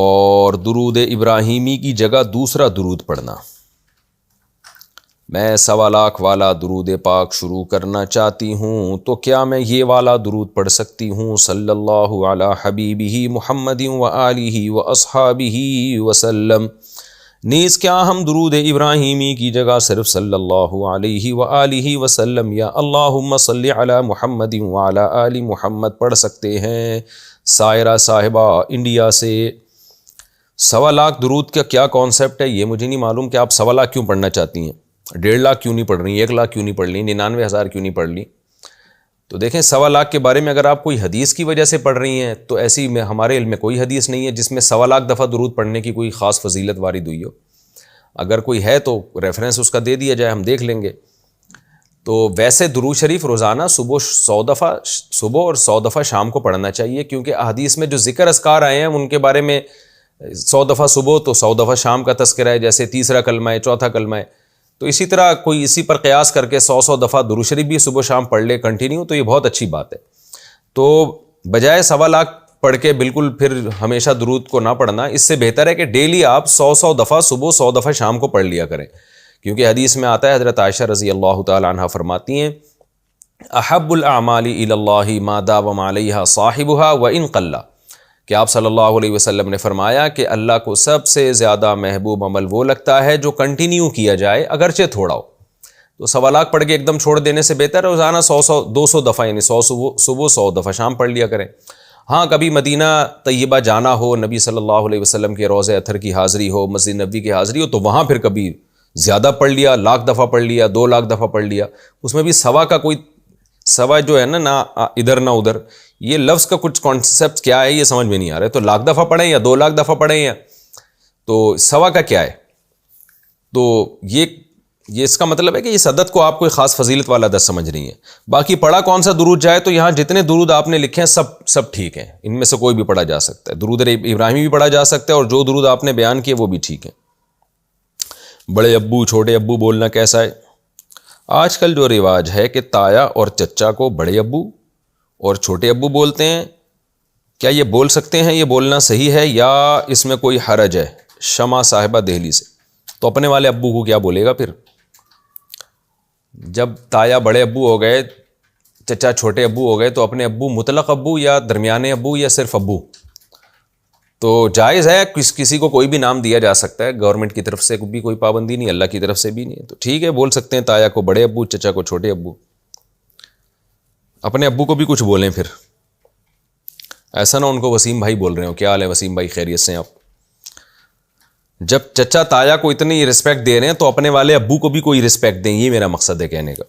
اور درود ابراہیمی کی جگہ دوسرا درود پڑھنا۔ میں 1.25 لاکھ والا درود پاک شروع کرنا چاہتی ہوں تو کیا میں یہ والا درود پڑھ سکتی ہوں؟ صلی اللہ علی حبیبہ محمد و آلہ و اصحابہ وسلم۔ نیز کیا ہم درود ابراہیمی کی جگہ صرف صلی اللہ علیہ وآلہ وسلم یا اللہم صلی علی محمد وعلی آل محمد پڑھ سکتے ہیں؟ سائرہ صاحبہ انڈیا سے 1.25 لاکھ درود کا کیا کانسیپٹ ہے یہ مجھے نہیں معلوم کہ آپ 1.25 لاکھ کیوں پڑھنا چاہتی ہیں؟ 1.5 لاکھ کیوں نہیں پڑھ رہی؟ 1 لاکھ کیوں نہیں پڑھ لی؟ 99,000 کیوں نہیں پڑھ لی؟ تو دیکھیں 1.25 لاکھ کے بارے میں اگر آپ کوئی حدیث کی وجہ سے پڑھ رہی ہیں تو ایسی میں ہمارے علم میں کوئی حدیث نہیں ہے جس میں 1.25 لاکھ دفعہ درود پڑھنے کی کوئی خاص فضیلت وارد ہوئی ہو۔ اگر کوئی ہے تو ریفرنس اس کا دے دیا جائے، ہم دیکھ لیں گے۔ تو ویسے درود شریف روزانہ صبح 100 دفعہ صبح اور 100 دفعہ شام کو پڑھنا چاہیے، کیونکہ احادیث میں جو ذکر اذکار آئے ہیں ان کے بارے میں 100 دفعہ صبح تو 100 دفعہ شام کا تذکرہ ہے، جیسے تیسرا کلمہ ہے، چوتھا کلمہ ہے۔ تو اسی طرح کوئی اسی پر قیاس کر کے 100 دفعہ درود شریف بھی صبح شام پڑھ لے کنٹینیو، تو یہ بہت اچھی بات ہے۔ تو بجائے 1.25 لاکھ پڑھ کے بالکل پھر ہمیشہ درود کو نہ پڑھنا، اس سے بہتر ہے کہ ڈیلی آپ 100 دفعہ صبح 100 دفعہ شام کو پڑھ لیا کریں، کیونکہ حدیث میں آتا ہے، حضرت عائشہ رضی اللہ تعالی عنہ فرماتی ہیں احب الاعمال الی اللہ ما داوم علیہا صاحبہا وان قل، کہ آپ صلی اللہ علیہ وسلم نے فرمایا کہ اللہ کو سب سے زیادہ محبوب عمل وہ لگتا ہے جو کنٹینیو کیا جائے اگرچہ تھوڑا ہو۔ تو 1.25 لاکھ پڑھ کے ایک دم چھوڑ دینے سے بہتر ہے روزانہ 200 دفعہ، یعنی 100 صبح 100 دفعہ شام پڑھ لیا کریں۔ ہاں کبھی مدینہ طیبہ جانا ہو، نبی صلی اللہ علیہ وسلم کے روضہ اطہر کی حاضری ہو، مسجد نبوی کی حاضری ہو، تو وہاں پھر کبھی زیادہ پڑھ لیا، 1 لاکھ دفعہ پڑھ لیا، 2 لاکھ دفعہ پڑھ لیا۔ اس میں بھی سوا کا کوئی سوا جو ہے نہ ادھر نہ ادھر، یہ لفظ کا کچھ کانسیپٹ کیا ہے یہ سمجھ میں نہیں آ رہا ہے۔ تو 1 لاکھ دفعہ پڑھیں یا 2 لاکھ دفعہ پڑھیں، یا تو سوا کا کیا ہے؟ تو یہ اس کا مطلب ہے کہ اس عدد کو آپ کوئی خاص فضیلت والا عدد سمجھ رہی ہیں۔ باقی پڑھا کون سا درود جائے، تو یہاں جتنے درود آپ نے لکھے ہیں سب ٹھیک ہیں، ان میں سے کوئی بھی پڑھا جا سکتا ہے۔ درود ابراہیمی بھی پڑھا جا سکتا ہے، اور جو درود آپ نے بیان کیے وہ بھی ٹھیک ہیں۔ بڑے ابو چھوٹے ابو بولنا کیسا ہے؟ آج کل جو رواج ہے کہ تایا اور چچا کو بڑے ابو اور چھوٹے ابو بولتے ہیں، کیا یہ بول سکتے ہیں؟ یہ بولنا صحیح ہے یا اس میں کوئی حرج ہے؟ شمع صاحبہ دہلی سے۔ تو اپنے والے ابو کو کیا بولے گا پھر؟ جب تایا بڑے ابو ہو گئے، چچا چھوٹے ابو ہو گئے، تو اپنے ابو مطلق ابو یا درمیانے ابو یا صرف ابو؟ تو جائز ہے، کسی کو کوئی بھی نام دیا جا سکتا ہے، گورنمنٹ کی طرف سے بھی کوئی پابندی نہیں، اللہ کی طرف سے بھی نہیں ہے، تو ٹھیک ہے بول سکتے ہیں تایا کو بڑے ابو، چچا کو چھوٹے ابو۔ اپنے ابو کو بھی کچھ بولیں پھر، ایسا نہ ان کو وسیم بھائی بول رہے ہو۔ کیا حال ہے وسیم بھائی، خیریت سے ہیں آپ؟ جب چچا تایا کو اتنی رسپیکٹ دے رہے ہیں تو اپنے والے ابو کو بھی کوئی رسپیکٹ دیں، یہ میرا مقصد ہے کہنے کا۔